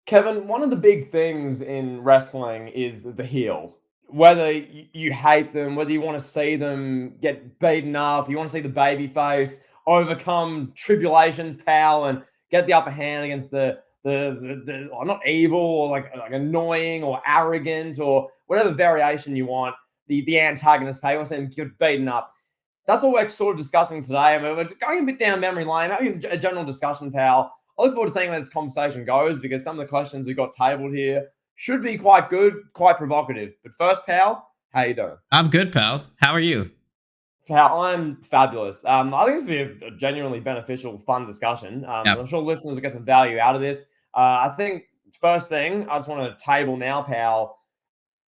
Kevin, one of the big things in wrestling is the heel. Whether you hate them, whether you want to see them get beaten up, you want to see the baby face overcome tribulations, pal, and get the upper hand against the or not evil or like annoying or arrogant or whatever variation you want, the antagonist, pal. You want to see them get beaten up. That's what we're sort of discussing today. I mean, we're going a bit down memory lane, having a general discussion, pal. I look forward to seeing where this conversation goes because some of the questions we got tabled here should be quite good, quite provocative. But first, pal, how you doing? I'm good, pal. How are you? Pal, I'm fabulous. I think this will be a genuinely beneficial, fun discussion. Yeah. I'm sure listeners will get some value out of this. I think first thing I just want to table now, pal.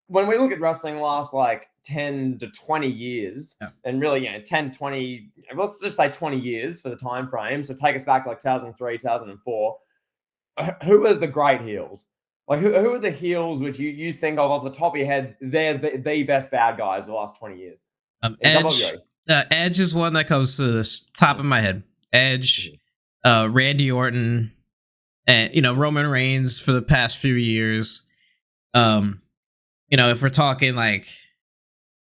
When we look at wrestling last like 10 to 20 years, Yeah. and really, 10, 20, let's just say 20 years for the time frame. So take us back to like 2003, 2004. Who are the great heels? Like, who are the heels which you think of off the top of your head? They're the best bad guys of the last 20 years in Edge. WWE. Edge is one that comes to the top of my head. Edge, Randy Orton, and Roman Reigns for the past few years. If we're talking like,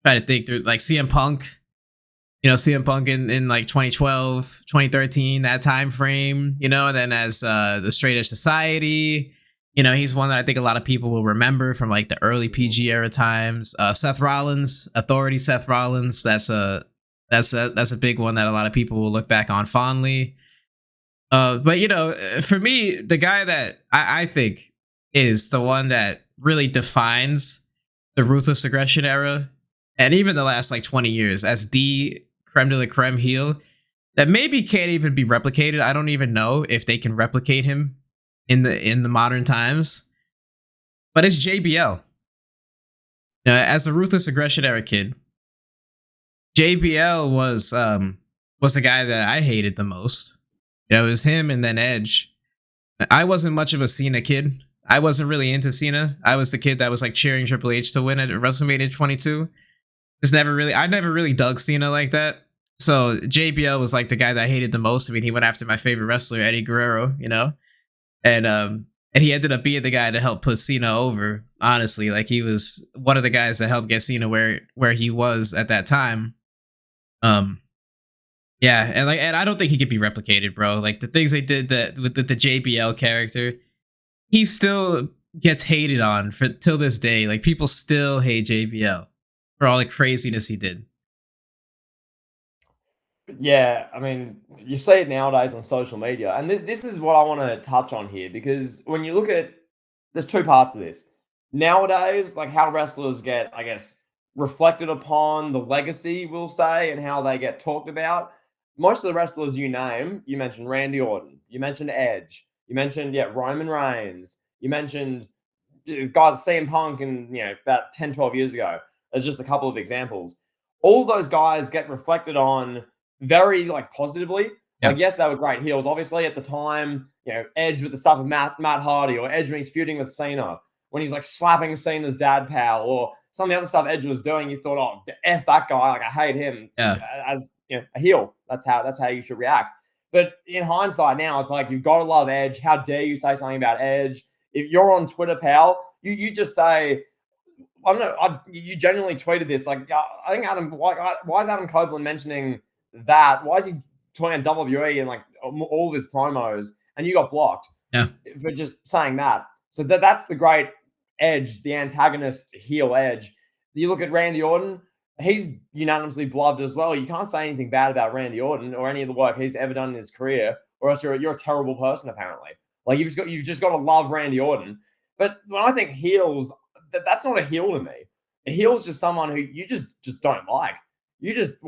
try to think through like CM Punk. CM Punk in like 2012, 2013, that time frame. And then as the Straight Edge Society. He's one that I think a lot of people will remember from like the early PG era times. Seth Rollins, Authority Seth Rollins. That's a big one that a lot of people will look back on fondly. But for me, the guy that I think is the one that really defines the Ruthless Aggression Era, and even the last like 20 years as the creme de la creme heel that maybe can't even be replicated. I don't even know if they can replicate him in the modern times, but it's JBL. As a Ruthless Aggression Era kid, JBL was the guy that I hated the most. It was him and then Edge. I wasn't much of a Cena kid. I wasn't really into Cena. I was the kid that was like cheering Triple H to win at WrestleMania 22. I never really dug Cena like that. So JBL was like the guy that I hated the most. I mean, he went after my favorite wrestler, Eddie Guerrero, and he ended up being the guy that helped put Cena over. Honestly, like he was one of the guys that helped get Cena where he was at that time. Yeah, and I don't think he could be replicated, bro. Like the things they did with the JBL character, he still gets hated on till this day. Like people still hate JBL for all the craziness he did. Yeah, I mean, you see it nowadays on social media, and this is what I want to touch on here because when you look at, there's two parts of this. Nowadays, like how wrestlers get, I guess, reflected upon, the legacy, we'll say, and how they get talked about. Most of the wrestlers you name, you mentioned Randy Orton, you mentioned Edge, you mentioned Roman Reigns, you mentioned guys CM Punk, and about 10, 12 years ago. There's just a couple of examples. All those guys get reflected on very like positively. Yeah. Like, yes, they were great heels. Obviously, at the time, Edge with the stuff with Matt Hardy, or Edge when he's feuding with Cena, when he's like slapping Cena's dad pal, or some of the other stuff Edge was doing, you thought, oh, F that guy, like I hate him. Yeah. As a heel. That's how you should react. But in hindsight now, it's like you've got to love Edge. How dare you say something about Edge? If you're on Twitter, pal, you just say, I don't know. You genuinely tweeted this. Like, I think Adam. Why is Adam Copeland mentioning that? Why is he tweeting WWE and like all of his promos? And you got blocked for just saying that. So that's the great Edge, the antagonist heel Edge. You look at Randy Orton. He's unanimously blubbed as well. You can't say anything bad about Randy Orton or any of the work he's ever done in his career, or else you're a terrible person. Apparently, like you've just got to love Randy Orton. But when I think heels, that's not a heel to me. A heel is just someone who you just don't like. You just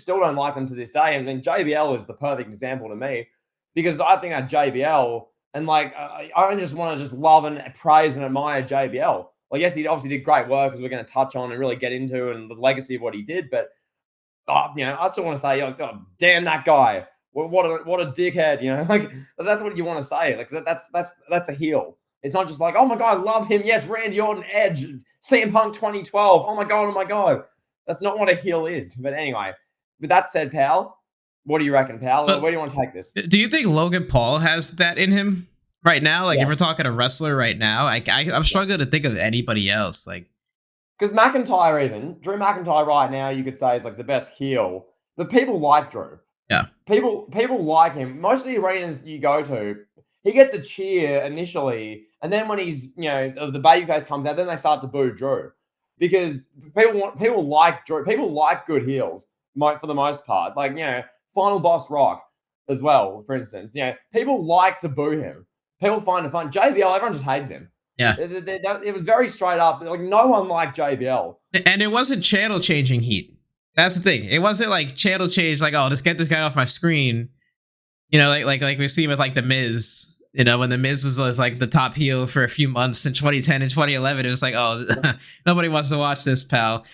still don't like them to this day. And then JBL is the perfect example to me because I think at JBL and like I don't just want to just love and praise and admire JBL. Like, yes, he obviously did great work as we're going to touch on and really get into and the legacy of what he did. But I still want to say, oh, damn that guy. What a dickhead. Like that's what you want to say. Like that's a heel. It's not just like, oh my God, love him. Yes, Randy Orton, Edge, CM Punk 2012. Oh my God. That's not what a heel is. But anyway, with that said, pal, what do you reckon, pal? Where do you want to take this? Do you think Logan Paul has that in him? right now, like if Yeah. we're talking a wrestler right now, I'm struggling to think of anybody else. Like, Because McIntyre, even Drew McIntyre, right now, you could say is like the best heel. But people like Drew. yeah, People like him. Most of the arenas you go to, he gets a cheer initially, and then when he's the babyface comes out, then they start to boo Drew because people like Drew. People like good heels for the most part. Like Final Boss Rock as well, for instance. People like to boo him. People find it fun. JBL, everyone just hated him. yeah. It was very straight up. Like no one liked JBL. And it wasn't channel changing heat. That's the thing. It wasn't like channel change, like, oh, just get this guy off my screen. Like we've seen with like the Miz. When the Miz was like the top heel for a few months in 2010 and 2011, it was like, oh, nobody wants to watch this, pal.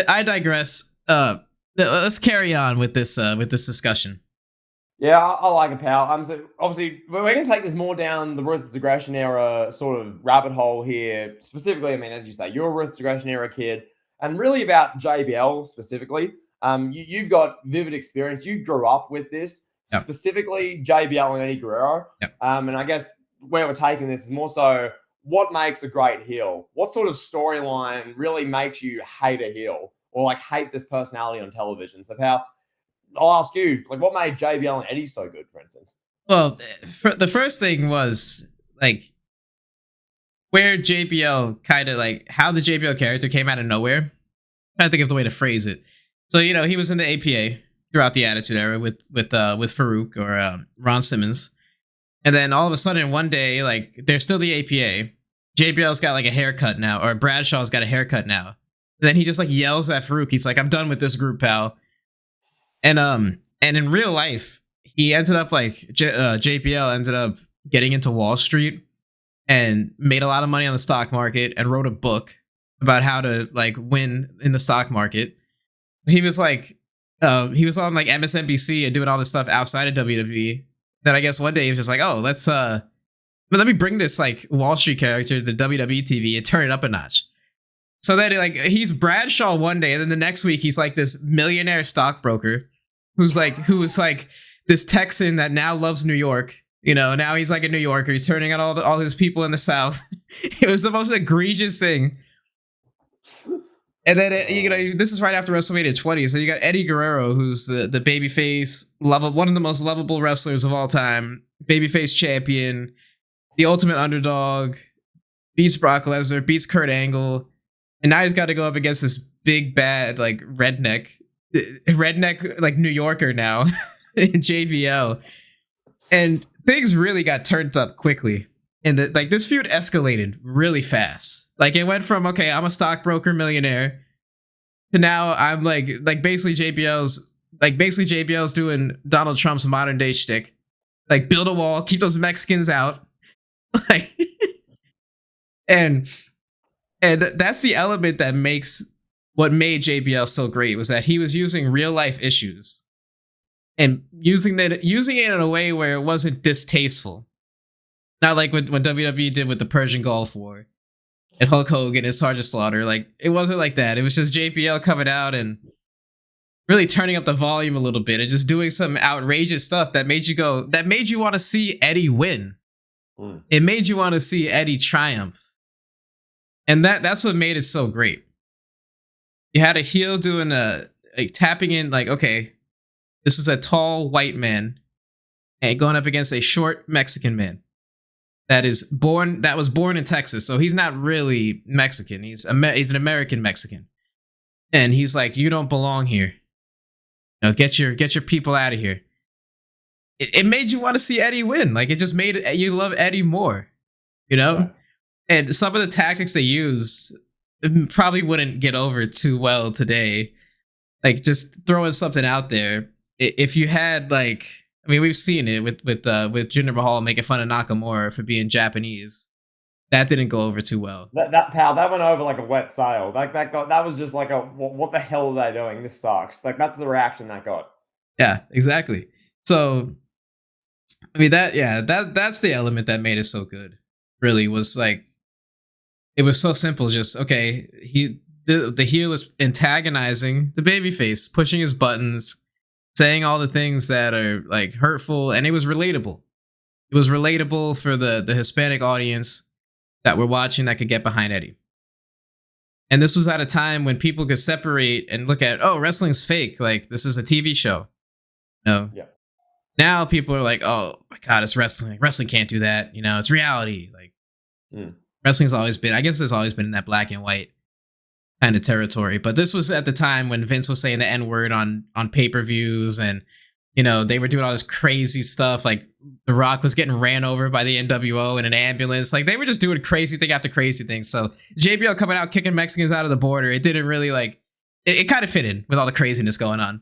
I digress. Let's carry on with this discussion. Yeah, I like it, pal. So obviously, we're going to take this more down the Ruthless Aggression Era sort of rabbit hole here. Specifically, I mean, as you say, you're a Ruthless Aggression Era kid, and really about JBL specifically. You've got vivid experience. You grew up with this, Yep. Specifically JBL and Eddie Guerrero. Yep. And I guess where we're taking this is more so what makes a great heel? What sort of storyline really makes you hate a heel or like hate this personality on television? So, pal, I'll ask you, like, what made JBL and Eddie so good, for instance? Well, the first thing was like where JBL kind of like how the JBL character came out of nowhere. I'm trying to think of the way to phrase it. So he was in the APA throughout the Attitude Era with Farouk or Ron Simmons, and then all of a sudden one day, like, they're still the APA. JBL's got like a haircut now, or Bradshaw's got a haircut now. And then he just like yells at Farouk. He's like, "I'm done with this group, pal." And in real life, he ended up like JBL ended up getting into Wall Street and made a lot of money on the stock market and wrote a book about how to like win in the stock market. He was like, he was on like MSNBC and doing all this stuff outside of WWE. Then I guess one day he was just like, "Oh, let me bring this like Wall Street character to WWE TV and turn it up a notch." So then like he's Bradshaw one day, and then the next week he's like this millionaire stockbroker who was like this Texan that now loves New York. Now he's like a New Yorker. He's turning on all his people in the South. It was the most egregious thing. And then this is right after WrestleMania 20, so you got Eddie Guerrero, who's the babyface, one of the most lovable wrestlers of all time, babyface champion, the ultimate underdog, beats Brock Lesnar, beats Kurt Angle, and now he's got to go up against this big bad like redneck like New Yorker now in JBL, and things really got turned up quickly. And this feud escalated really fast. Like it went from, okay, I'm a stockbroker millionaire, to now I'm like basically JBL's doing Donald Trump's modern day shtick. Like, build a wall, keep those Mexicans out. Like, and that's the element that makes what made JBL so great, was that he was using real life issues and using it in a way where it wasn't distasteful. Not like what WWE did with the Persian Gulf War and Hulk Hogan and Sergeant Slaughter. Like, it wasn't like that. It was just JBL coming out and really turning up the volume a little bit and just doing some outrageous stuff that made you want to see Eddie win. It made you want to see Eddie triumph. And that's what made it so great. You had a heel doing tapping in, like, okay, this is a tall white man and going up against a short Mexican man that was born in Texas. So he's not really Mexican. He's an American Mexican. And he's like, "You don't belong here. Get your people out of here." It made you want to see Eddie win. Like, it just made you love Eddie more, Yeah. And some of the tactics they used probably wouldn't get over too well today. Like, just throwing something out there. If you had, like, I mean, we've seen it with Jinder Mahal making fun of Nakamura for being Japanese. That didn't go over too well. That went over like a wet sail. That was just like what the hell are they doing? This sucks. Like, that's the reaction that got. Yeah, exactly. So, I mean, that's the element that made it so good. Really, was like, it was so simple. Just, okay, the heel is antagonizing the babyface, pushing his buttons, saying all the things that are like hurtful, and it was relatable. It was relatable for the Hispanic audience that were watching that could get behind Eddie. And this was at a time when people could separate and look at, oh, wrestling's fake. Like, this is a TV show. No. Yeah. Now people are like, oh my God, it's wrestling. Wrestling can't do that. You know, it's reality. Like, wrestling's always been, I guess it's always been in that black and white kind of territory. But this was at the time when Vince was saying the N-word on pay-per-views, and, you know, they were doing all this crazy stuff. Like, The Rock was getting ran over by the NWO in an ambulance. Like, they were just doing crazy thing after crazy thing. So JBL coming out kicking Mexicans out of the border, it didn't really like, it kind of fit in with all the craziness going on.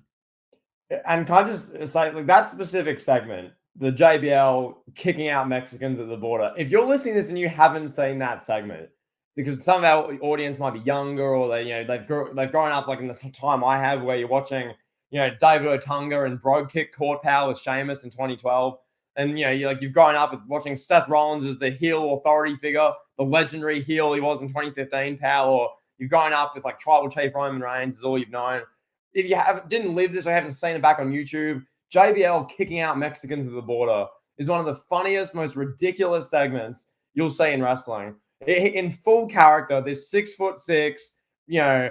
And can I just say, like, that specific segment, the JBL kicking out Mexicans at the border, if you're listening to this and you haven't seen that segment, because some of our audience might be younger, or they, you know, they've grown up like in the time I have, where you're watching, you know, David Otunga and Brogue Kick Court Power with Sheamus in 2012. And, you know, you've grown up with watching Seth Rollins as the heel authority figure, the legendary heel he was in 2015, pal, or you've grown up with like Tribal Chief Roman Reigns is all you've known. If you didn't live this or haven't seen it back on YouTube, JBL kicking out Mexicans at the border is one of the funniest, most ridiculous segments you'll see in wrestling. In full character, this 6'6", you know,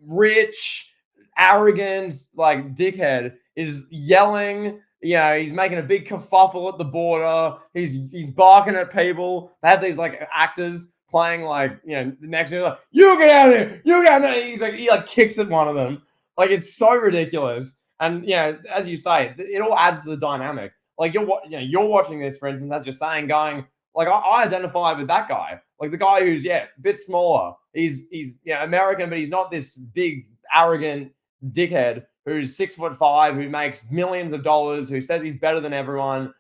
rich, arrogant, like dickhead is yelling. You know, he's making a big kerfuffle at the border. He's barking at people. They have these like actors playing like, you know, the Mexican, like, you get out of here, you get out of here. He like kicks at one of them. Like, it's so ridiculous. And, you know, as you say, it all adds to the dynamic. Like, you're watching this, for instance, as you're saying, going, like, I identify with that guy. Like, the guy who's, a bit smaller. He's American, but he's not this big, arrogant dickhead who's 6'5", who makes millions of dollars, who says he's better than everyone.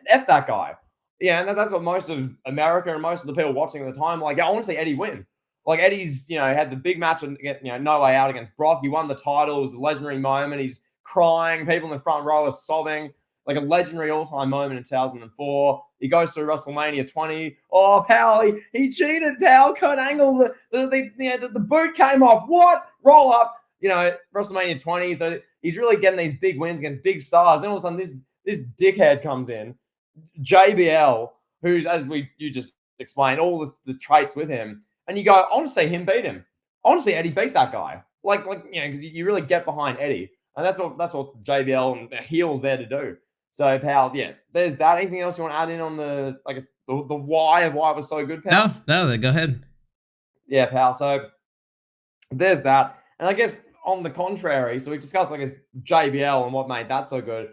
F that guy. Yeah, and that's what most of America and most of the people watching at the time, like, I want to see Eddie win. Like, Eddie's, you know, had the big match, No Way Out against Brock. He won the title. It was a legendary moment. He's crying. People in the front row are sobbing. Like a legendary all-time moment in 2004. He goes through WrestleMania 20. Oh, pal, he cheated, pal. Kurt Angle, the boot came off. What? Roll up. You know, WrestleMania 20. So he's really getting these big wins against big stars. Then all of a sudden, this dickhead comes in, JBL, who's, as you just explained, all the traits with him. And you go, I want to see him beat him. I want to see Eddie beat that guy. Like, you know, because you really get behind Eddie. And that's what JBL and heel's there to do. So, pal, yeah, there's that. Anything else you want to add in on the why of why it was so good, pal? No, go ahead. Yeah, pal. So there's that. And I guess on the contrary, so we've discussed, I guess, JBL and what made that so good.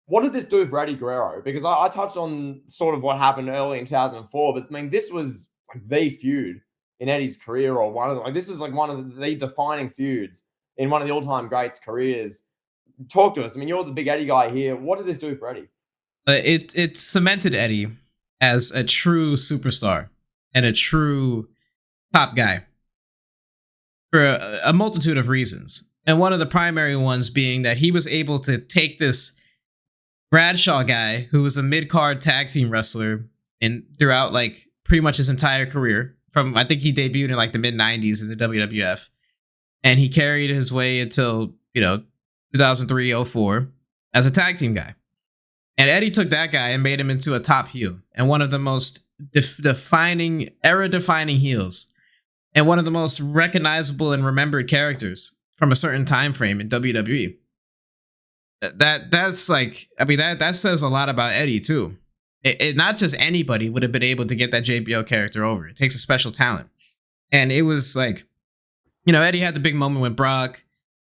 What did this do for Eddie Guerrero? Because I touched on sort of what happened early in 2004, but I mean, this was like the feud in Eddie's career, or one of them. Like, this is like one of the defining feuds in one of the all-time greats' careers. Talk to us. I mean, you're the big Eddie guy here. What did this do for Eddie? It cemented Eddie as a true superstar and a true top guy for a multitude of reasons. And one of the primary ones being that he was able to take this Bradshaw guy, who was a mid-card tag team wrestler and throughout like pretty much his entire career, from, I think he debuted in like the mid-90s in the WWF, and he carried his way until, you know, 2003-04 as a tag team guy. And Eddie took that guy and made him into a top heel and one of the most era-defining heels and one of the most recognizable and remembered characters from a certain time frame in WWE. That's like, I mean, that says a lot about Eddie too. It not just anybody would have been able to get that JBL character over. It takes a special talent. And it was like, you know, Eddie had the big moment with Brock.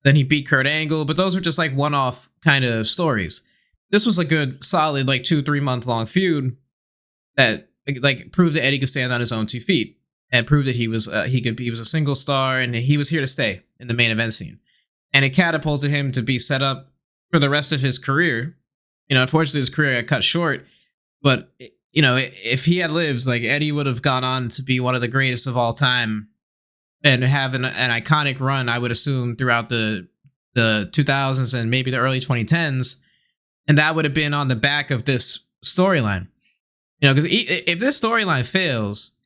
Then he beat Kurt Angle, but those were just like one-off kind of stories. This was a good, solid, like 2-3 month long feud that like proved that Eddie could stand on his own 2 feet and proved that he was a single star and he was here to stay in the main event scene. And it catapulted him to be set up for the rest of his career. You know, unfortunately, his career got cut short, but you know, if he had lived, like, Eddie would have gone on to be one of the greatest of all time and have an iconic run, I would assume, throughout the 2000s and maybe the early 2010s. And that would have been on the back of this storyline. You know, because if this storyline fails,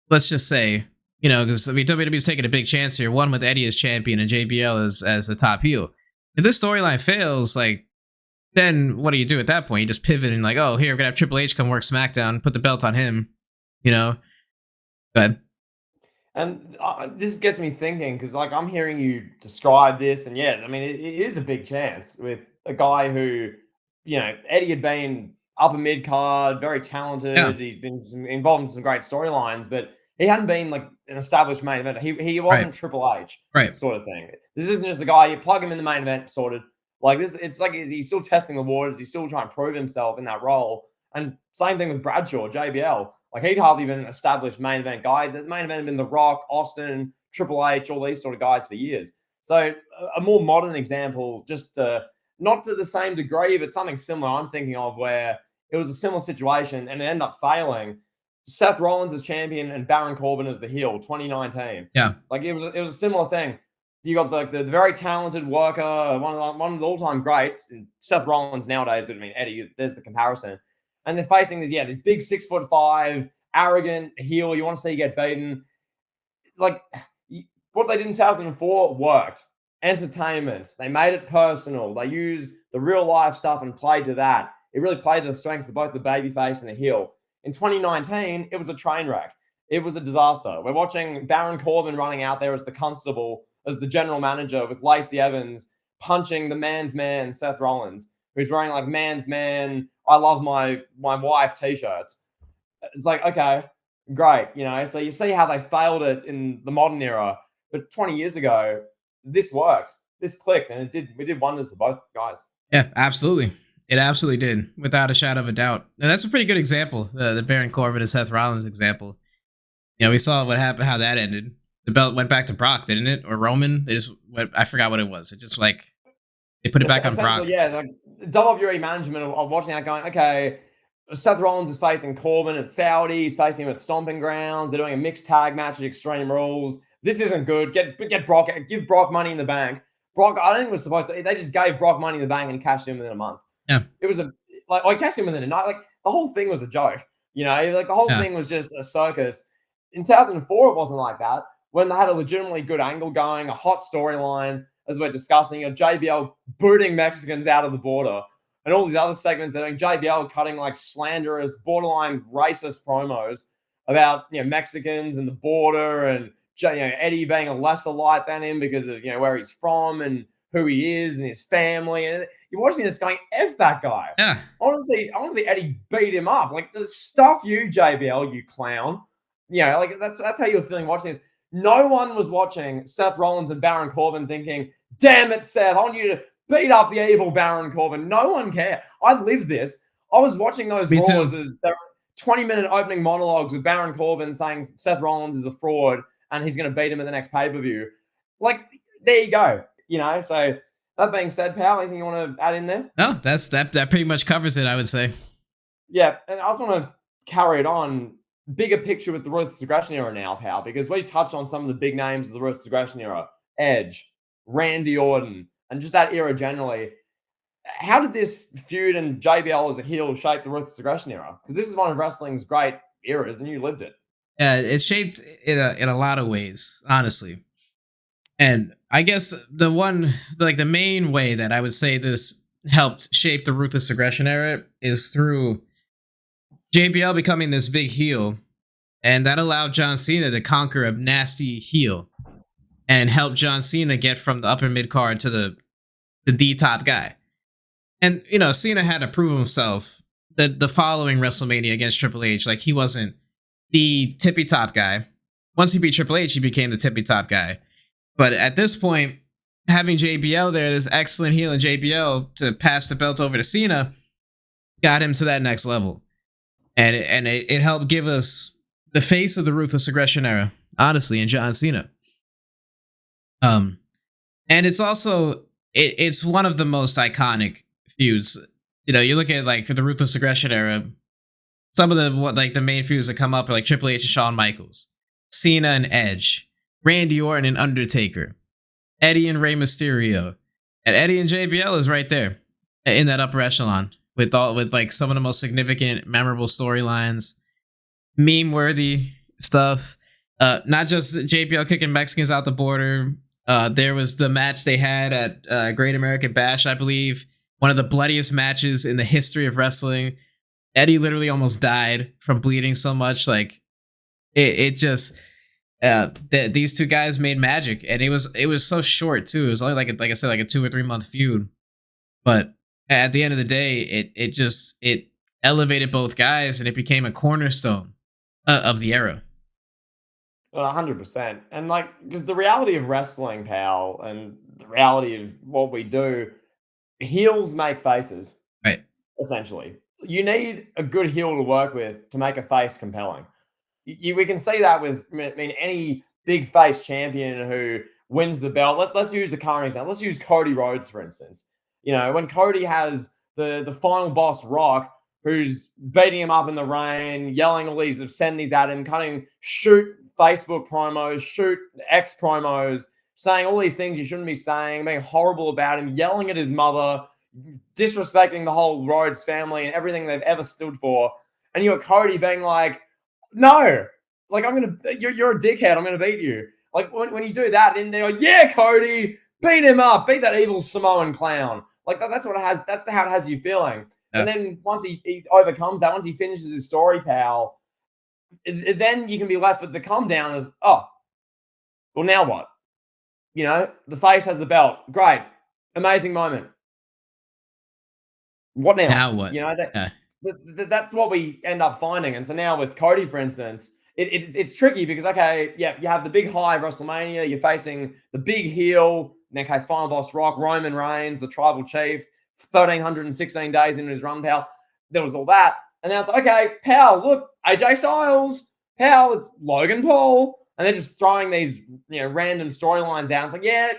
let's just say, you know, because I mean, WWE's taking a big chance here, one with Eddie as champion and JBL as a top heel. If this storyline fails, like, then what do you do at that point? You just pivot and like, oh, here we're gonna have Triple H come work SmackDown, put the belt on him, you know. But And this gets me thinking because, like, I'm hearing you describe this, and yeah, I mean, it is a big chance with a guy who, Eddie had been upper mid card, very talented. yeah, He's been involved in some great storylines, but he hadn't been like an established main event. He wasn't right, Triple H right, sort of thing. This isn't just a guy you plug him in the main event, sorted. Like this, it's like he's still testing the waters. He's still trying to prove himself in that role. And same thing with Bradshaw, JBL. Like he'd hardly been an established main event guy. The main event had been The Rock, Austin, Triple H, all these sort of guys for years. So a more modern example, just not to the same degree, but something similar I'm thinking of where it was a similar situation and it ended up failing. Seth Rollins as champion and Baron Corbin as the heel, 2019. yeah, Like it was a similar thing. You got the very talented worker, one of the all-time greats, Seth Rollins nowadays, but I mean Eddie, there's the comparison. And they're facing this big 6'5", arrogant heel. You want to see you get beaten. Like what they did in 2004 worked. Entertainment. They made it personal. They used the real life stuff and played to that. It really played to the strengths of both the babyface and the heel. In 2019, it was a train wreck. It was a disaster. We're watching Baron Corbin running out there as the constable, as the general manager with Lacey Evans punching the man's man, Seth Rollins, who's wearing like man's man, I love my wife t-shirts. It's like, okay, great. So you see how they failed it in the modern era, but 20 years ago, this worked. This clicked and we did wonders for both guys. yeah, absolutely. It absolutely did, without a shadow of a doubt. And that's a pretty good example, the Baron Corbin and Seth Rollins example. We saw what happened, how that ended. The belt went back to Brock, didn't it? Or Roman? I forgot what it was. It just like they put it back on Brock. Yeah, like WWE management of watching that going, okay, Seth Rollins is facing Corbin at Saudi. He's facing him at Stomping Grounds. They're doing a mixed tag match at Extreme Rules. This isn't good. Get Brock, give Brock Money in the Bank. Brock, I think was supposed to. They just gave Brock Money in the Bank and cashed him within a month. Yeah, it was I cashed him within a night. Like the whole thing was a joke. Like the whole thing was just a circus. In 2004, it wasn't like that. When they had a legitimately good angle going, a hot storyline, as we're discussing, JBL booting Mexicans out of the border, and all these other segments that are doing JBL cutting like slanderous, borderline racist promos about Mexicans and the border, and Eddie being a lesser light than him because of where he's from and who he is and his family. And you're watching this going, F that guy. yeah. Honestly, Eddie beat him up. Like the stuff you, JBL, you clown. Like that's how you're feeling watching this. No one was watching Seth Rollins and Baron Corbin thinking, damn it, Seth, I want you to beat up the evil Baron Corbin. No one cared. I lived this. I was watching those Raws as their 20-minute opening monologues with Baron Corbin saying Seth Rollins is a fraud and he's going to beat him in the next pay-per-view. Like, there you go. So that being said, pal, anything you want to add in there? No, that pretty much covers it, I would say. Yeah, and I just want to carry it on. Bigger picture with the Ruthless Aggression Era now, pal, because we touched on some of the big names of the Ruthless Aggression Era. Edge, Randy Orton, and just that era generally. How did this feud and JBL as a heel shape the Ruthless Aggression Era? Because this is one of wrestling's great eras, and you lived it. It's shaped in a lot of ways, honestly. And I guess the main way that I would say this helped shape the Ruthless Aggression Era is through JBL becoming this big heel, and that allowed John Cena to conquer a nasty heel and help John Cena get from the upper mid card to the D top guy. And Cena had to prove himself the following WrestleMania against Triple H. Like, he wasn't the tippy top guy. Once he beat Triple H, he became the tippy top guy. But at this point, having JBL there, this excellent heel in JBL to pass the belt over to Cena, got him to that next level. And it helped give us the face of the Ruthless Aggression Era, honestly, in John Cena. And it's also it's one of the most iconic feuds. You look at like the Ruthless Aggression Era, some of the main feuds that come up are like Triple H and Shawn Michaels, Cena and Edge, Randy Orton and Undertaker, Eddie and Rey Mysterio, and Eddie and JBL is right there in that upper echelon. With like some of the most significant, memorable storylines, meme-worthy stuff. Not just JBL kicking Mexicans out the border. There was the match they had at Great American Bash, I believe, one of the bloodiest matches in the history of wrestling. Eddie literally almost died from bleeding so much. Like it just these two guys made magic, and it was so short too. It was only like I said, like a 2 or 3 month feud, but at the end of the day, it elevated both guys, and it became a cornerstone of the era. Well, 100%. And like, because the reality of wrestling, pal, and the reality of what we do, heels make faces, Right. essentially. You need a good heel to work with to make a face compelling. We can see that with, I mean, any big face champion who wins the belt. Let's use the current example. Let's use Cody Rhodes, for instance. You know, when Cody has the final boss Rock, who's beating him up in the rain, yelling all these obscenities at him, cutting shoot Facebook promos, shoot X promos, saying all these things you shouldn't be saying, being horrible about him, yelling at his mother, disrespecting the whole Rhodes family and everything they've ever stood for. And you're Cody being like, no, like you're a dickhead. I'm gonna beat you. Like when you do that, and they're like, yeah, Cody, beat him up, beat that evil Samoan clown. Like that's what it has. That's how it has you feeling. Yeah. And then once he overcomes that, once he finishes his story, pal, then you can be left with the come down of, oh, well, now what? You know, the face has the belt. Great, amazing moment. What now? Now what? You know Yeah. that's what we end up finding. And so now with Cody, for instance, it's tricky because, okay, yeah, you have the big high of WrestleMania. You're facing the big heel, in that case, final boss Rock, Roman Reigns, the tribal chief, 1,316 days into his run, pal. There was all that. And then it's like, okay, pal, look, AJ Styles, pal, it's Logan Paul. And they're just throwing these, random storylines out. It's like, yeah,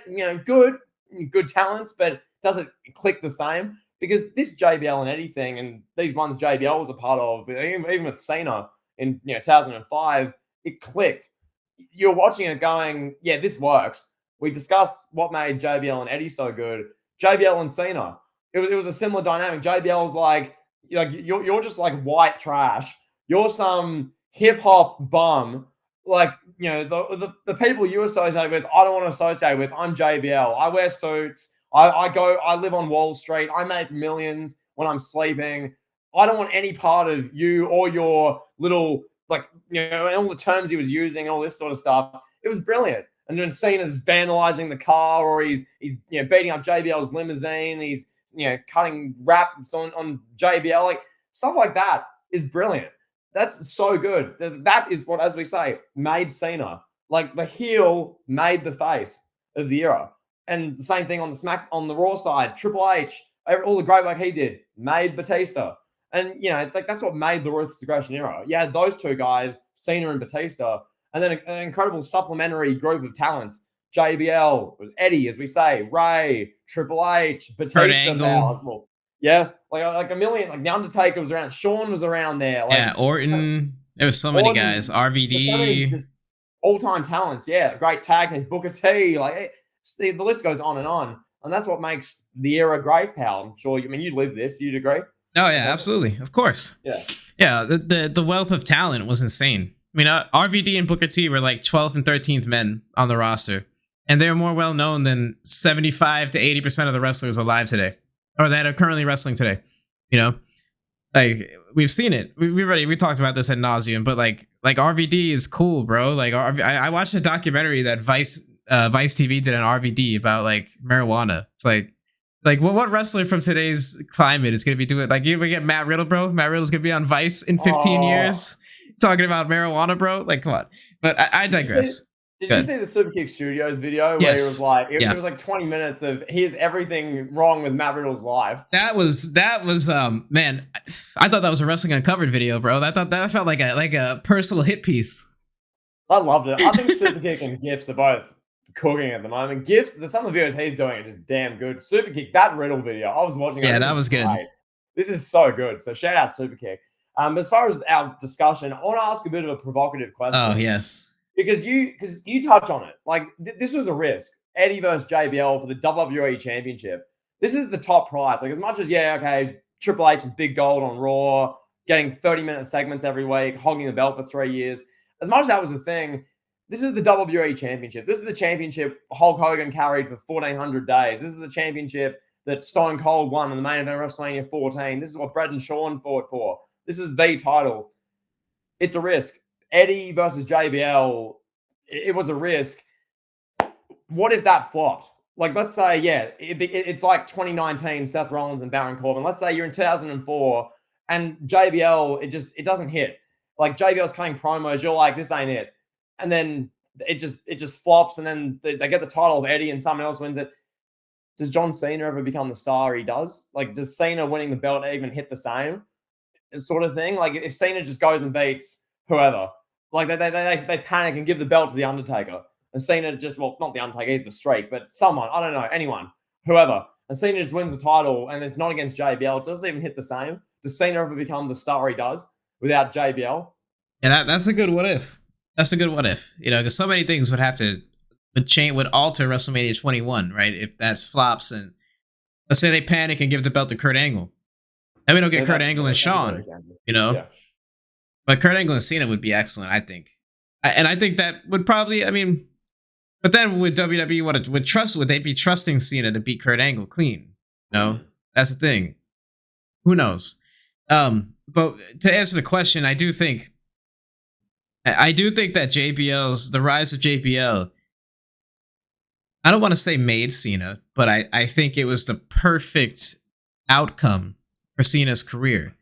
good talents, but it doesn't click the same. Because this JBL and Eddie thing, and these ones JBL was a part of, even with Cena in 2005, it clicked. You're watching it going, yeah, this works. We discussed what made JBL and Eddie so good. JBL and Cena, it was a similar dynamic. JBL's like you're just like white trash. You're some hip hop bum. Like, the people you associate with, I don't want to associate with. I'm JBL. I wear suits. I live on Wall Street. I make millions when I'm sleeping. I don't want any part of you or your little, and all the terms he was using, all this sort of stuff. It was brilliant. And then Cena's vandalizing the car, or he's beating up JBL's limousine. He's, cutting raps on JBL. Like, stuff like that is brilliant. That's so good. That is what, as we say, made Cena. Like, the heel made the face of the era. And the same thing on the Raw side. Triple H, all the great work he did, made Batista. And, that's what made the Ruthless Aggression Era. You had those two guys, Cena and Batista, and then an incredible supplementary group of talents. JBL, Eddie, as we say, Ray, Triple H, Batista. Well, yeah, like a million. Like, The Undertaker was around. Shawn was around there. Like, yeah, Orton. There was so many guys. RVD. So many all-time talents. Yeah, great tag teams. Booker T. Like, the list goes on. And that's what makes the era great, pal. I'm sure, you live this. You'd agree? Oh, yeah, absolutely. Of course. Yeah. Yeah, the wealth of talent was insane. I mean, RVD and Booker T were like 12th and 13th men on the roster. And they're more well known than 75 to 80% of the wrestlers alive today, or that are currently wrestling today. Like, we've seen it. We talked about this ad nauseum, but like RVD is cool, bro. Like, I watched a documentary that Vice TV did on RVD about like marijuana. It's like what wrestler from today's climate is going to be doing? Like, you ever get Matt Riddle, bro? Matt Riddle's going to be on Vice in 15 years talking about marijuana, bro. Like, come on. But I digress. Did you see the Superkick Studios video where Yes. it was like it was like 20 minutes of here's everything wrong with Matt Riddle's life? That was man, I thought that was a Wrestling Uncovered video, bro. That felt like a personal hit piece. I loved it. I think Superkick and GIFs are both cooking at the moment. GIFs, some of the videos he's doing are just damn good. Superkick, that Riddle video, I was watching. Yeah, that was good. This is so good. So shout out Superkick. As far as our discussion, I want to ask a bit of a provocative question. Oh, yes. Because you touch on it. Like, this was a risk. Eddie versus JBL for the WWE Championship. This is the top prize. Like, as much as, Triple H is big gold on Raw, getting 30-minute segments every week, hogging the belt for 3 years. As much as that was the thing, this is the WWE Championship. This is the championship Hulk Hogan carried for 1,400 days. This is the championship that Stone Cold won in the main event of WrestleMania 14. This is what Bret and Shawn fought for. This is the title. It's a risk. Eddie versus JBL, it was a risk. What if that flopped? Like, let's say, yeah, it's like 2019, Seth Rollins and Baron Corbin. Let's say you're in 2004 and JBL, it doesn't hit. Like, JBL's cutting promos, you're like, this ain't it. And then it just flops, and then they get the title of Eddie and someone else wins it. Does John Cena ever become the star he does? Like, does Cena winning the belt even hit the same sort of thing? Like, if Cena just goes and beats whoever, like they panic and give the belt to the Undertaker, and Cena just, well, not the Undertaker, he's the streak, but someone, I don't know, anyone, whoever, and Cena just wins the title, and it's not against JBL, it doesn't even hit the same. Does Cena ever become the star he does without JBL? Yeah, that's a good what if. That's a good what if. You know, because so many things would alter WrestleMania 21, right? If that's flops, and let's say they panic and give the belt to Kurt Angle, and we don't get Kurt Angle and Shawn, you know. Yeah. But Kurt Angle and Cena would be excellent, I think. And I think that would probably, I mean, but then would WWE would they be trusting Cena to beat Kurt Angle clean? No, that's the thing. Who knows? But to answer the question, I do think that the rise of JBL, I don't want to say made Cena, but I think it was the perfect outcome for Cena's career.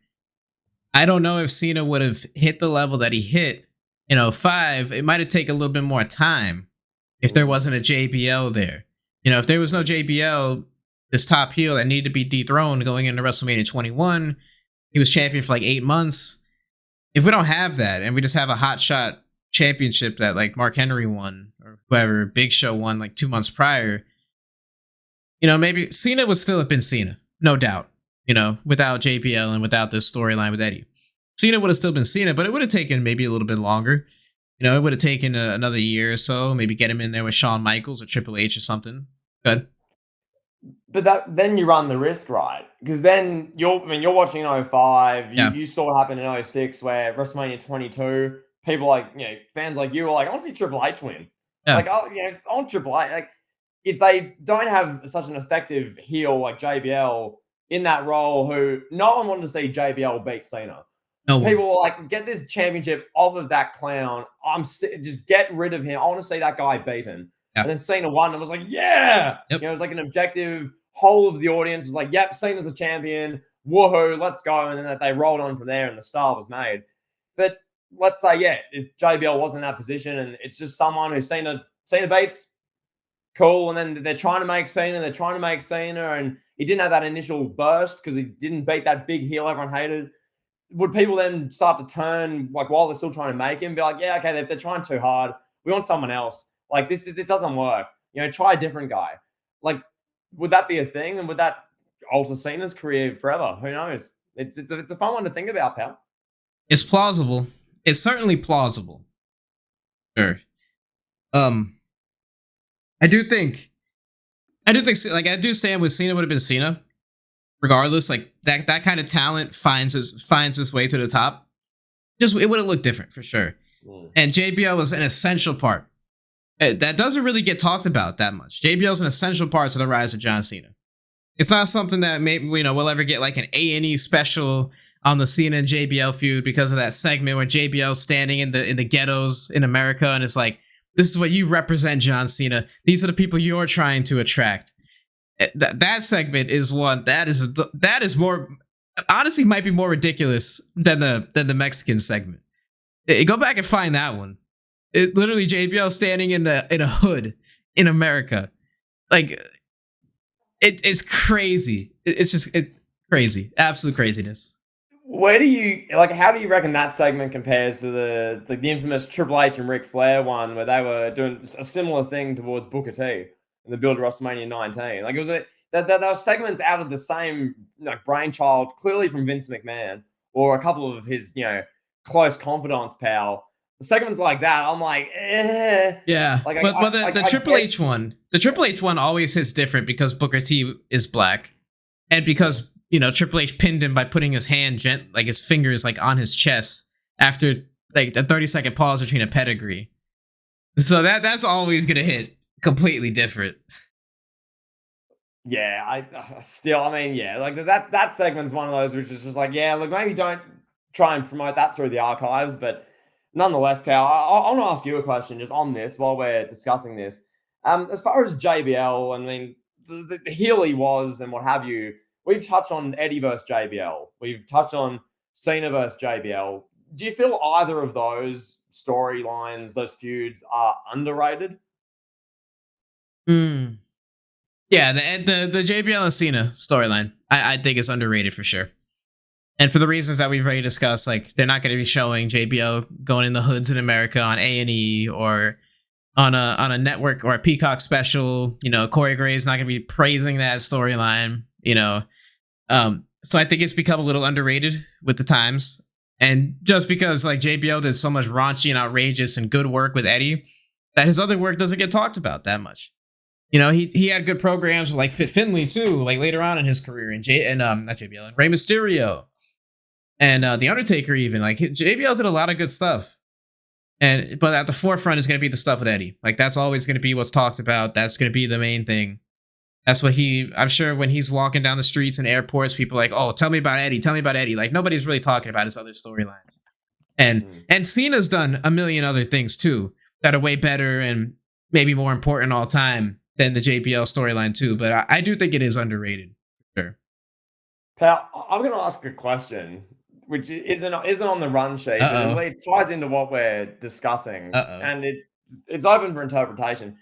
I don't know if Cena would have hit the level that he hit in 2005. It might have taken a little bit more time if there wasn't a JBL there. You know, if there was no JBL, this top heel that needed to be dethroned going into WrestleMania 21, he was champion for like 8 months. If we don't have that, and we just have a hotshot championship that like Mark Henry won, or whoever, Big Show won like 2 months prior, you know, maybe Cena would still have been Cena, no doubt, you know, without JBL and without this storyline with Eddie. Cena would have still been Cena, but it would have taken maybe a little bit longer. You know, it would have taken another year or so, maybe get him in there with Shawn Michaels or Triple H or something. Good. But then you run the risk, right? Because then you're watching in 05. You saw what happened in 06 where WrestleMania 22, people like, you know, fans like you were like, I want to see Triple H win. Yeah. Like, I want Triple H. Like, if they don't have such an effective heel like JBL in that role, who no one wanted to see JBL beat Cena. No people were like, get this championship off of that clown. Just get rid of him. I want to see that guy beaten. Yeah. And then Cena won and was like, yeah. Yep. You know, it was like an objective. Whole of the audience was like, yep, Cena's the champion. Woohoo, let's go. And then they rolled on from there and the star was made. But let's say, yeah, if JBL wasn't in that position and it's just someone who Cena beats, cool. And then they're trying to make Cena, and he didn't have that initial burst because he didn't beat that big heel everyone hated. Would people then start to turn, like, while they're still trying to make him, be like, yeah, okay, they're trying too hard. We want someone else. Like, this doesn't work. You know, try a different guy. Like, would that be a thing? And would that alter Cena's career forever? Who knows? It's a fun one to think about, pal. It's plausible. It's certainly plausible. Sure. I do think, like, I do stand with Cena would have been Cena. Regardless, like that kind of talent finds its way to the top. Just it would have looked different for sure. And JBL was an essential part. That doesn't really get talked about that much. JBL is an essential part to the rise of John Cena. It's not something that maybe we'll ever get like an A&E special on the Cena and JBL feud because of that segment where JBL's standing in the ghettos in America and it's like, this is what you represent, John Cena. These are the people you're trying to attract. That segment is one that is more, honestly, might be more ridiculous than the Mexican segment. Go back and find that one. It literally JBL standing in a hood in America, like it's crazy. It's crazy, absolute craziness. How do you reckon that segment compares to the infamous Triple H and Ric Flair one where they were doing a similar thing towards Booker T? In the build of WrestleMania 19. Like, it was there were segments out of the same like brainchild, clearly from Vince McMahon or a couple of his, you know, close confidants, pal. The segments like that, I'm like, eh. Yeah. Like, but the Triple H one, the Triple H one always hits different because Booker T is black. And because, you know, Triple H pinned him by putting his his fingers like on his chest after like a 30-second pause between a pedigree. So that's always gonna hit completely different. Yeah, I still, I mean, yeah, like that segment's one of those which is just like, yeah, look, maybe don't try and promote that through the archives, but nonetheless, pal, I want to ask you a question just on this while we're discussing this. As far as JBL, I mean, the heel he was and what have you, we've touched on Eddie versus JBL, we've touched on Cena versus JBL. Do you feel either of those storylines, those feuds, are underrated? Mm. Yeah, the JBL and Cena storyline, I think is underrated for sure. And for the reasons that we've already discussed, like they're not going to be showing JBL going in the hoods in America on A&E or on a network or a Peacock special. You know, Corey Graves not going to be praising that storyline. You know, so I think it's become a little underrated with the times. And just because like JBL did so much raunchy and outrageous and good work with Eddie, that his other work doesn't get talked about that much. You know, he had good programs like Fit Finley too, like later on in his career, and not JBL, and Rey Mysterio, and the Undertaker even. Like JBL did a lot of good stuff, but at the forefront is going to be the stuff with Eddie. Like that's always going to be what's talked about. That's going to be the main thing. That's what I'm sure when he's walking down the streets and airports, people are like, oh, tell me about Eddie. Tell me about Eddie. Like nobody's really talking about his other storylines. And Cena's done a million other things too that are way better and maybe more important all time than the JBL storyline too. But I do think it is underrated. Sure. Pal, I'm going to ask a question, which isn't on the run sheet, Uh-oh. but it ties into what we're discussing, Uh-oh. and it's open for interpretation.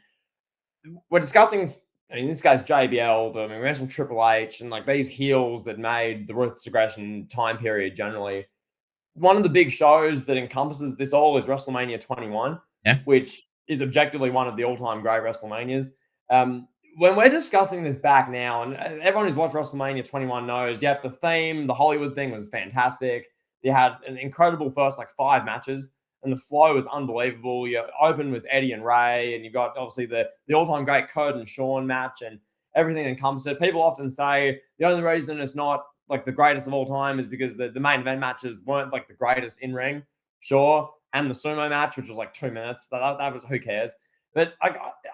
We're discussing, I mean, this guy's JBL, but I mean, we mentioned Triple H and like these heels that made the Ruthless Aggression time period generally. One of the big shows that encompasses this all is WrestleMania 21, Yeah. which is objectively one of the all-time great WrestleManias. When we're discussing this back now, and everyone who's watched WrestleMania 21 knows, yep, the theme, the Hollywood thing was fantastic. You had an incredible first like 5 matches, and the flow was unbelievable. You open with Eddie and Ray, and you've got obviously the all-time great Kurt and Shawn match, and everything that encompasses it. People often say the only reason it's not like the greatest of all time is because the main event matches weren't like the greatest in ring, sure, and the sumo match, which was like 2 minutes, that was, who cares? But I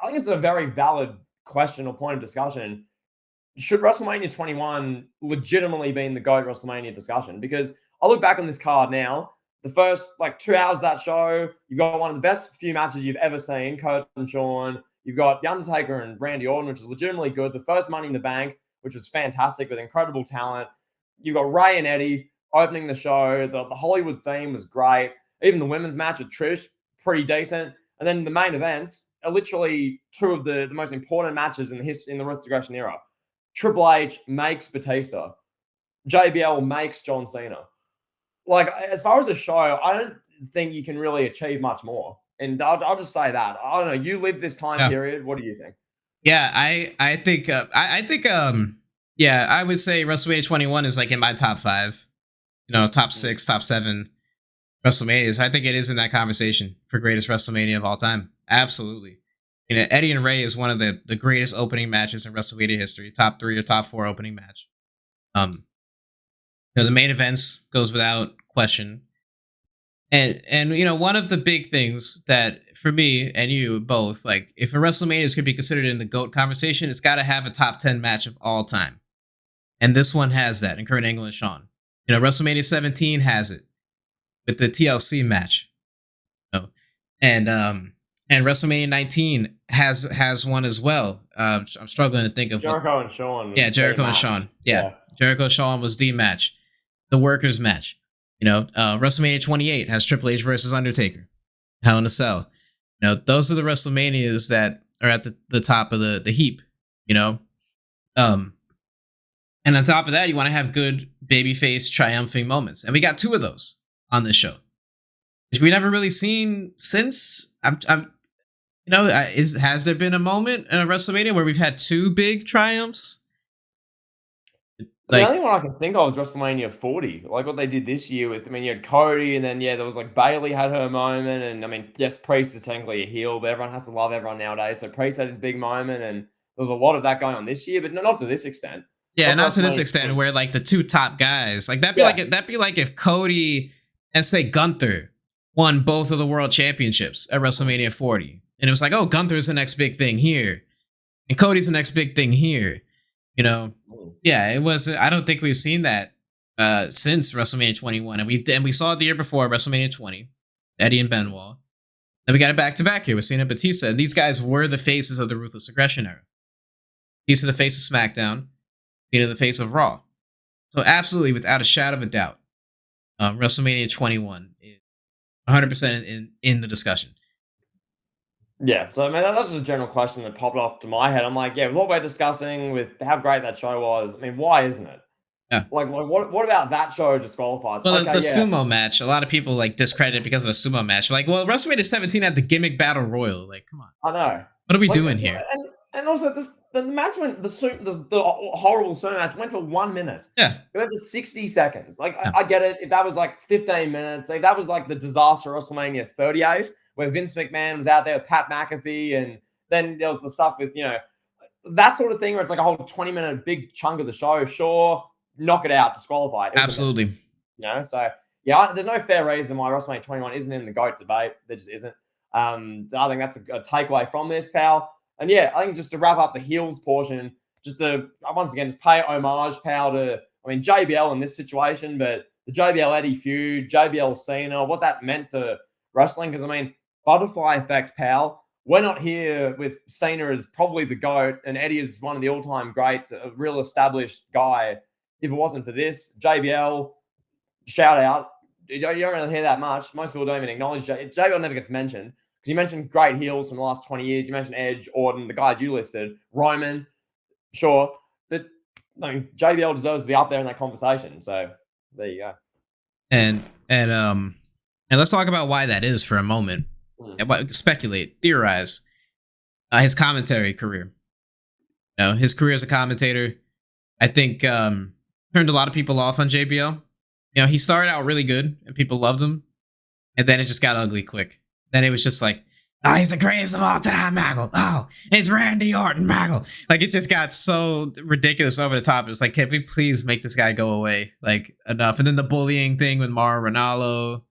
think it's a very valid question or point of discussion. Should WrestleMania 21 legitimately be in the GOAT WrestleMania discussion? Because I look back on this card now, the first like 2 hours of that show, you've got one of the best few matches you've ever seen, Kurt and Shawn. You've got The Undertaker and Randy Orton, which is legitimately good. The first Money in the Bank, which was fantastic with incredible talent. You've got Ray and Eddie opening the show. The Hollywood theme was great. Even the women's match with Trish, pretty decent. And then the main events are literally 2 of the most important matches in the Ruthless Aggression era. Triple H makes Batista. JBL makes John Cena. Like, as far as a show, I don't think you can really achieve much more. And I'll just say that. I don't know. You lived this time period. What do you think? Yeah, I think yeah, I would say WrestleMania 21 is like in my top 5. You know, top 6, top 7 WrestleManias. I think it is in that conversation for greatest WrestleMania of all time. Absolutely. You know, Eddie and Ray is one of the greatest opening matches in WrestleMania history. Top 3 or top 4 opening match. You know, the main events goes without question. And you know, one of the big things that for me and you both, like if a WrestleMania is going to be considered in the GOAT conversation, it's got to have a top 10 match of all time. And this one has that in Kurt Angle and Shawn. You know, WrestleMania 17 has it with the TLC match. You know? And WrestleMania 19 has one as well. I'm struggling to think of Jericho and Shawn. Yeah, Jericho and Shawn. Yeah. Jericho and Shawn was the match. The workers match. You know, WrestleMania 28 has Triple H versus Undertaker. Hell in a Cell. You know, those are the WrestleManias that are at the top of the heap, you know? And on top of that, you want to have good babyface triumphing moments. And we got 2 of those on this show, which we never really seen since. You know, has there been a moment in a WrestleMania where we've had 2 big triumphs? Like, the only one I can think of is WrestleMania 40, like what they did this year with, I mean, you had Cody, and then, yeah, there was like Bayley had her moment, and I mean, yes, Priest is technically a heel, but everyone has to love everyone nowadays, so Priest had his big moment, and there was a lot of that going on this year, but not to this extent. Yeah, not to this extent, where like the 2 top guys, like that'd be like if Cody and say Gunther won both of the world championships at WrestleMania 40, and it was like, oh, Gunther's the next big thing here, and Cody's the next big thing here. You know, Mm. yeah, it was. I don't think we've seen that since WrestleMania 21, and we saw it the year before WrestleMania 20, Eddie and Benoit. Then we got it back to back here with Cena and Batista. And these guys were the faces of the Ruthless Aggression Era. Batista the face of SmackDown, Cena the face of Raw. So absolutely, without a shadow of a doubt, WrestleMania 21 is 100% in the discussion. Yeah, so I mean that's just a general question that popped off to my head. I'm like, yeah, with what we're discussing, with how great that show was, I mean, why isn't it? Yeah. Like what about that show disqualifies? Well, Okay, the yeah, sumo match, a lot of people like discredit because of the sumo match. Like, well, WrestleMania 17 had the gimmick battle royal. Like, come on, I know. what are we Like, doing here? and also the match went the horrible sumo match went for 1 minute. Yeah, It went for 60 seconds. Like yeah. I get it. If that was like 15 minutes, if that was like the disaster WrestleMania 38, where Vince McMahon was out there with Pat McAfee, and then there was the stuff with that sort of thing where it's like a whole 20-minute big chunk of the show. Sure, knock it out, disqualify it. It was a minute, Absolutely. so yeah, there's no fair reason why WrestleMania 21 isn't in the GOAT debate. There just isn't. I think that's a takeaway from this, pal. And yeah, I think just to wrap up the heels portion, just to once again just pay homage, pal, to JBL in this situation, but the JBL Eddie feud, JBL Cena, what that meant to wrestling. Because butterfly effect, pal. We're not here with Cena as probably the GOAT and Eddie is one of the all-time greats, a real established guy. If it wasn't for this, JBL, shout out. You don't really hear that much. Most people don't even acknowledge JBL. Never gets mentioned because you mentioned great heels from the last 20 years. You mentioned Edge, Orton, the guys you listed, Roman, sure, but JBL deserves to be up there in that conversation. So there you go. And let's talk about why that is for a moment. Speculate, theorize. His commentary career. His career as a commentator, I think, turned a lot of people off on JBL. He started out really good and people loved him, and then it just got ugly quick. Then it was just like, oh, he's the greatest of all time, Maggle. Oh, it's Randy Orton, Maggle. Like, it just got so ridiculous over the top. It was like, can we please make this guy go away? Like, enough. And then the bullying thing with Mauro Ranallo.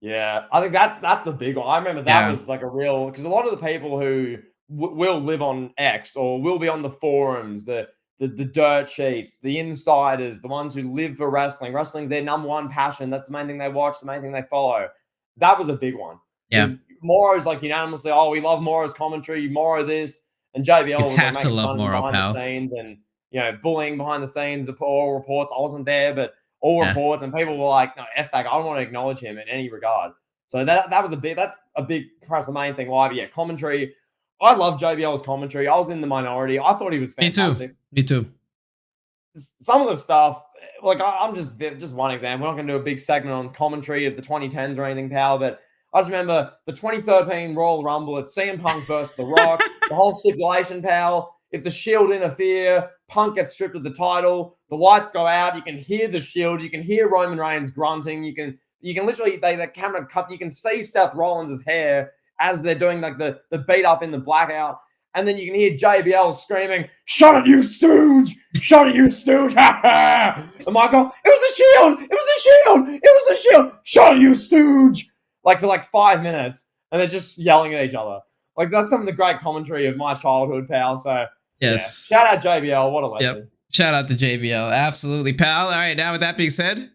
Yeah, I think that's the big one. I remember that was like a real, because a lot of the people who will live on X or will be on the forums, the dirt sheets, the insiders, the ones who live for wrestling. Wrestling's their number one passion. That's the main thing they watch, the main thing they follow. That was a big one. Yeah. Mauro is like unanimously, oh, we love Mauro's commentary, Mauro this, and JBL was like making fun behind the scenes and bullying behind the scenes. All reports, I wasn't there, but all reports, and people were like, no, F that guy, I don't want to acknowledge him in any regard. So that's a big, perhaps the main thing why. But yeah, commentary. I love JBL's commentary. I was in the minority. I thought he was fantastic. Me too. Some of the stuff, like I'm just one example. We're not going to do a big segment on commentary of the 2010s or anything, pal, but I just remember the 2013 Royal Rumble. It's CM Punk versus The Rock. The whole stipulation, pal. If the Shield interfere, Punk gets stripped of the title. The lights go out. You can hear the Shield. You can hear Roman Reigns grunting. You can literally, the camera cut. You can see Seth Rollins' hair as they're doing like the beat up in the blackout. And then you can hear JBL screaming, "Shut it, you stooge! Shut it, you stooge!" And Michael, "It was a shield! It was a shield! It was a shield! Shut it, you stooge!" Like for like 5 minutes, and they're just yelling at each other. Like that's some of the great commentary of my childhood, pal. So yes, shout out JBL, what a legend. Yep. Shout out to JBL, absolutely, pal. All right, now with that being said,